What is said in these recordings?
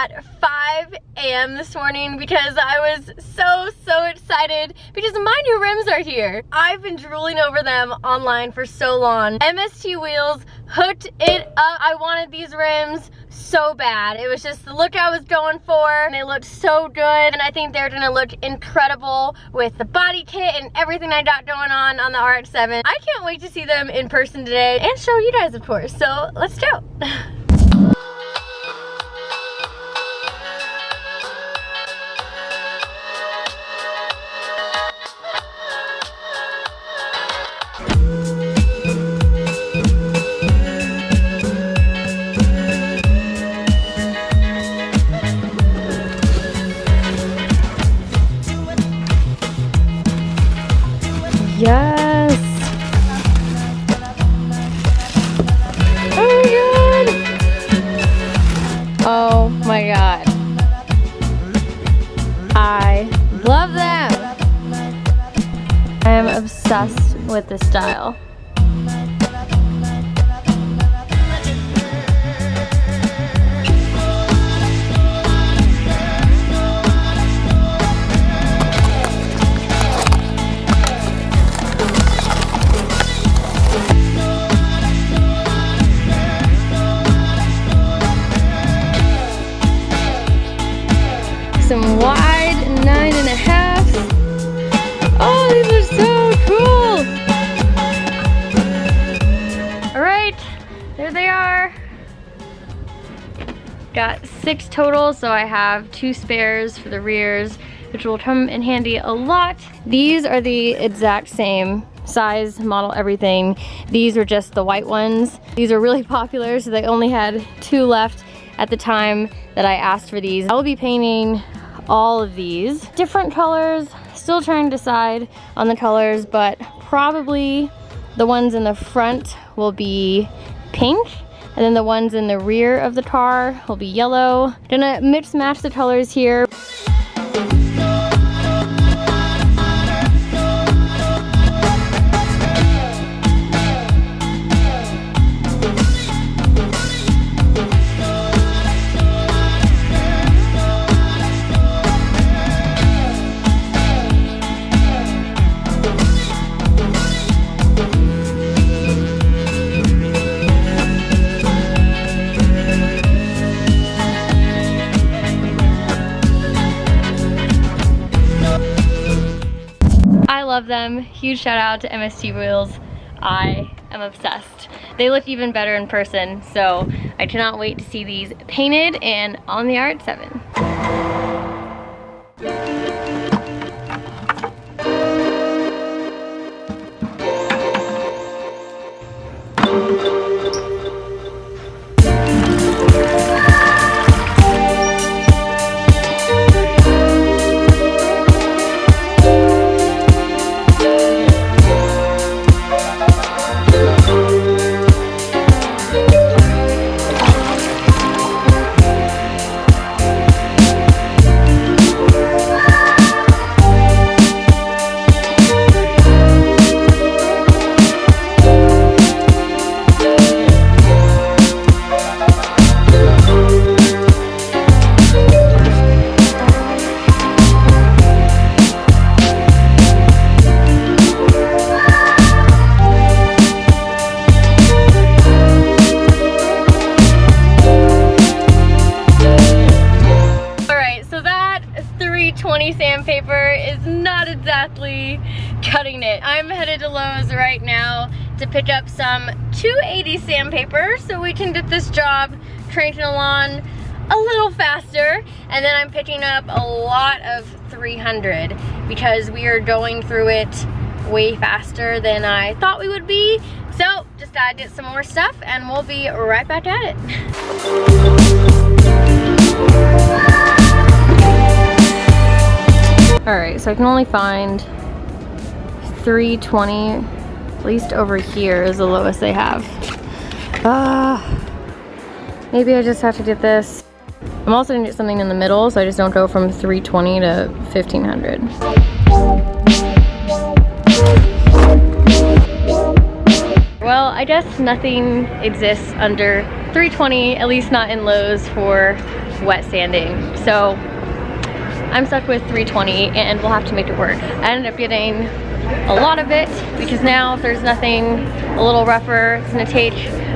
at 5 a.m. this morning because I was so excited because my new rims are here. I've been drooling over them online for so long. MST Wheels hooked it up. I wanted these rims so bad. It was just the look I was going for, and they looked so good, and I think they're gonna look incredible with the body kit and everything I got going on the RX-7. I can't wait to see them in person today and show you guys, of course. So let's go. Yes. Oh my god. I love them. I am obsessed with this style. Some wide 9.5. Oh, these are so cool. All right, there they are. Got 6 total, so I have 2 spares for the rears, which will come in handy a lot. These are the exact same size, model, everything. These are just the white ones. These are really popular, so they only had 2 left at the time that I asked for these. I will be painting all of these different colors. Still trying to decide on the colors, but probably the ones in the front will be pink, and then the ones in the rear of the car will be yellow. Gonna mix match the colors here. I love them. Huge shout out to MST Wheels. I am obsessed. They look even better in person, so I cannot wait to see these painted and on the RX-7. Sandpaper is not exactly cutting it. I'm headed to Lowe's right now to pick up some 280 sandpaper so we can get this job cranking along a little faster, and then I'm picking up a lot of 300 because we are going through it way faster than I thought we would be. So just gotta get some more stuff and we'll be right back at it. Alright, so I can only find 320, at least over here is the lowest they have. Maybe I just have to get this. I'm also gonna get something in the middle so I just don't go from 320 to 1500. Well, I guess nothing exists under 320, at least not in lows for wet sanding. So I'm stuck with 320 and we'll have to make it work. I ended up getting a lot of it because now if there's nothing a little rougher, it's gonna take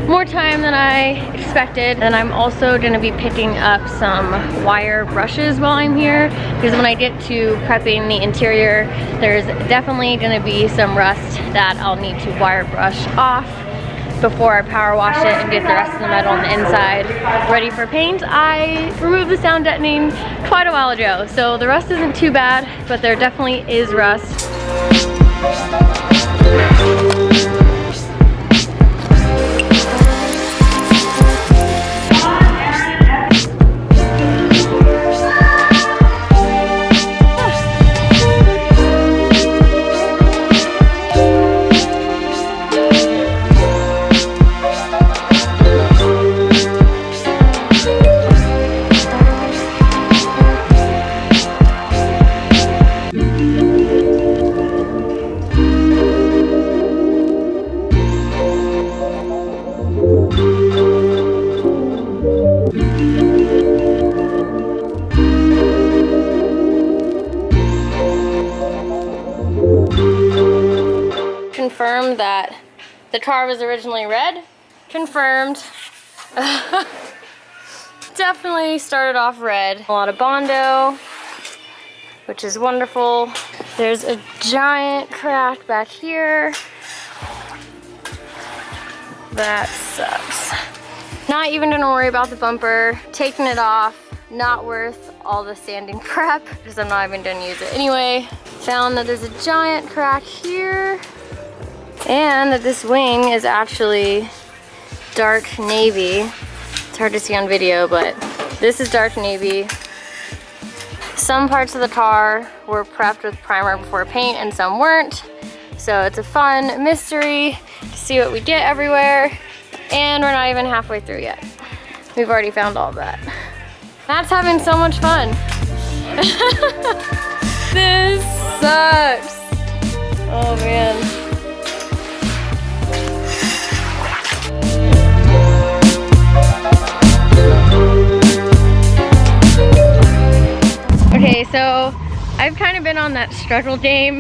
more time than I expected. And I'm also gonna be picking up some wire brushes while I'm here, because when I get to prepping the interior, there's definitely gonna be some rust that I'll need to wire brush off before I power wash it and get the rest of the metal on the inside ready for paint. I removed the sound deadening quite a while ago, so the rust isn't too bad, but there definitely is rust. Confirmed that the car was originally red. Confirmed. Definitely started off red. A lot of Bondo, which is wonderful. There's a giant crack back here. That sucks. Not even gonna worry about the bumper. Taking it off, not worth all the sanding prep because I'm not even gonna use it anyway. Found that there's a giant crack here and that this wing is actually dark navy. It's hard to see on video, but this is dark navy. Some parts of the car were prepped with primer before paint and some weren't. So it's a fun mystery to see what we get everywhere. And we're not even halfway through yet. We've already found all of that. That's having so much fun. This sucks. Oh man. Okay, so I've kind of been on that struggle game.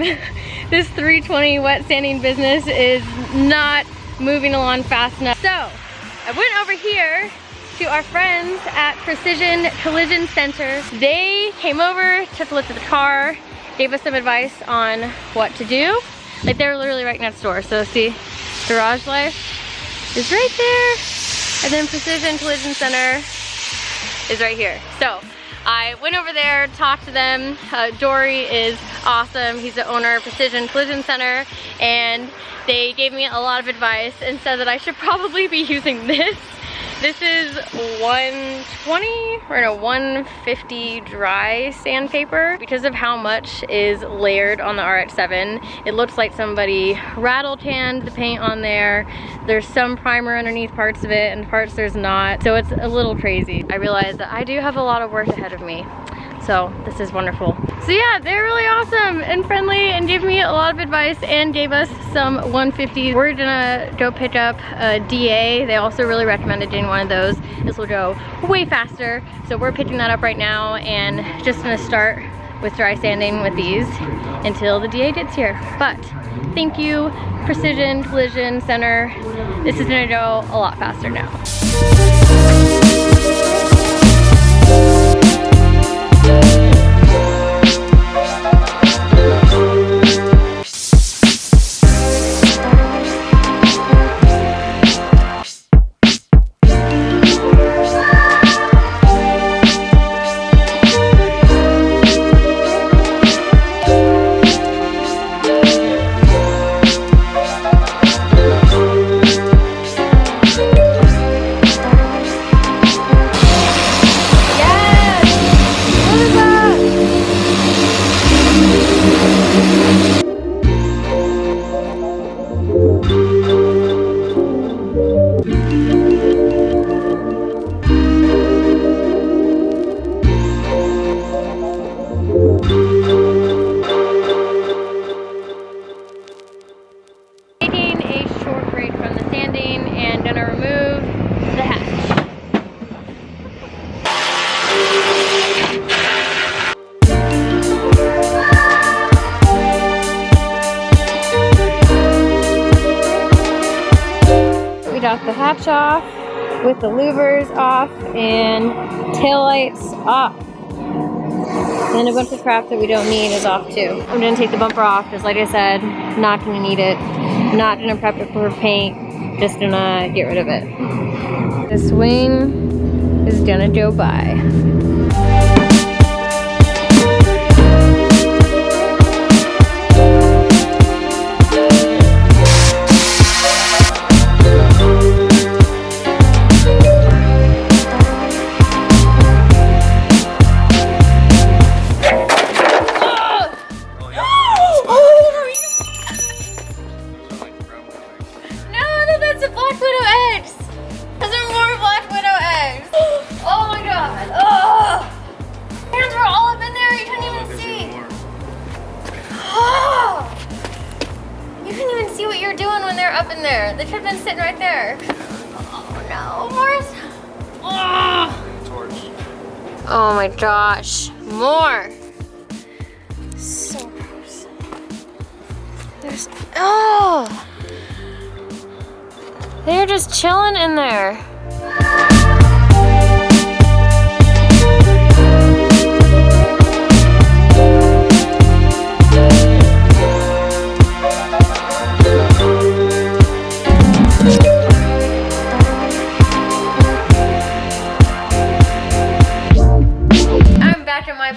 This 320 wet sanding business is not moving along fast enough. So I went over here to our friends at Precision Collision Center. They came over, took a look at the car, gave us some advice on what to do. Like, they're literally right next door. So see, Garage Life is right there. And then Precision Collision Center is right here. So I went over there, talked to them. Dory is awesome. He's the owner of Precision Collision Center, and they gave me a lot of advice and said that I should probably be using this. This is 120 or no, 150 dry sandpaper. Because of how much is layered on the RX-7, it looks like somebody rattle tanned the paint on there. There's some primer underneath parts of it and parts there's not. So it's a little crazy. I realize that I do have a lot of work ahead of me. So this is wonderful. So yeah, they're really awesome and friendly and gave me a lot of advice and gave us some 150s. We're gonna go pick up a DA. They also really recommended getting one of those. This will go way faster. So we're picking that up right now and just gonna start with dry sanding with these until the DA gets here. But thank you, Precision Collision Center. This is gonna go a lot faster now. the hatch. We got the hatch off with the louvers off and taillights off. And a bunch of crap that we don't need is off too. I'm gonna take the bumper off because like I said, not gonna need it. Not gonna prep it for paint, just gonna get rid of it. This wing is gonna go by. Up in there. They should have been sitting right there. Oh no, Morris. Oh my gosh. More. So gross. There's, oh. They're just chilling in there.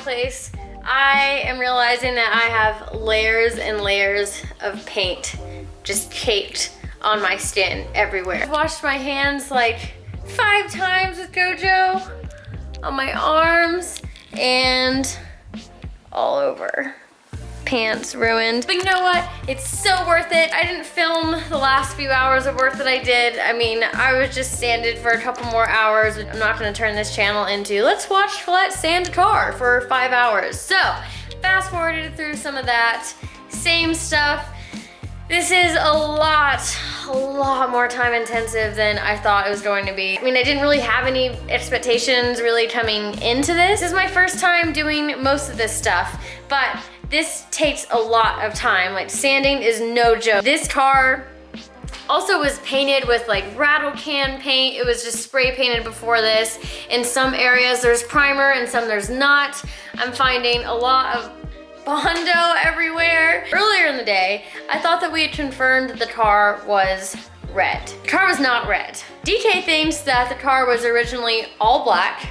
Place, I am realizing that I have layers and layers of paint just caked on my skin everywhere. I've washed my hands like 5 times with Gojo on my arms and all over. Pants ruined. But you know what? It's so worth it. I didn't film the last few hours of work that I did. I mean, I was just sanded for a couple more hours. I'm not gonna turn this channel into, let's watch Collete sand a car for 5 hours. So, fast forwarded through some of that. Same stuff. This is a lot more time intensive than I thought it was going to be. I mean, I didn't really have any expectations really coming into this. This is my first time doing most of this stuff, but this takes a lot of time. Like, sanding is no joke. This car also was painted with like rattle can paint. It was just spray painted before this. In some areas there's primer and some there's not. I'm finding a lot of Bondo everywhere. Earlier in the day, I thought that we had confirmed that the car was red. The car was not red. DK thinks that the car was originally all black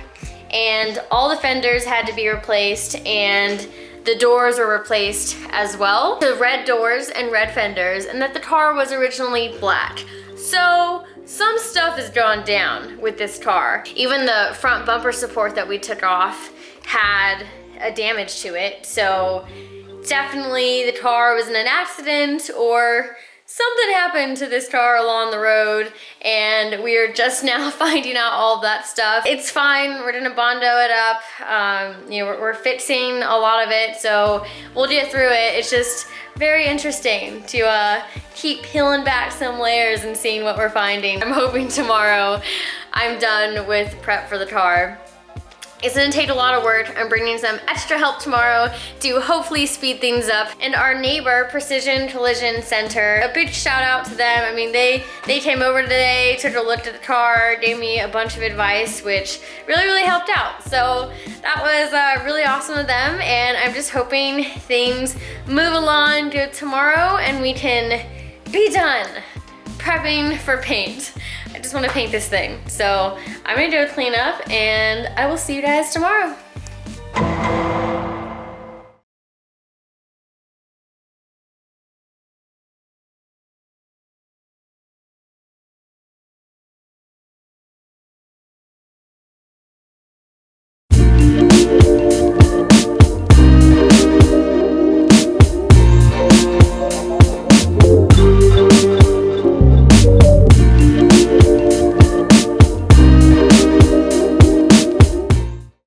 and all the fenders had to be replaced and the doors were replaced as well. The red doors and red fenders, and that the car was originally black. So some stuff has gone down with this car. Even the front bumper support that we took off had a damage to it. So definitely the car was in an accident or something happened to this car along the road and we are just now finding out all of that stuff. It's fine, we're gonna Bondo it up. You know, we're fixing a lot of it, so we'll get through it. It's just very interesting to keep peeling back some layers and seeing what we're finding. I'm hoping tomorrow I'm done with prep for the car. It's gonna take a lot of work. I'm bringing some extra help tomorrow to hopefully speed things up. And our neighbor, Precision Collision Center, a big shout out to them. I mean, they came over today, took a look at the car, gave me a bunch of advice, which really helped out. So that was really awesome of them. And I'm just hoping things move along good tomorrow and we can be done prepping for paint. I just want to paint this thing. So I'm gonna do a cleanup and I will see you guys tomorrow.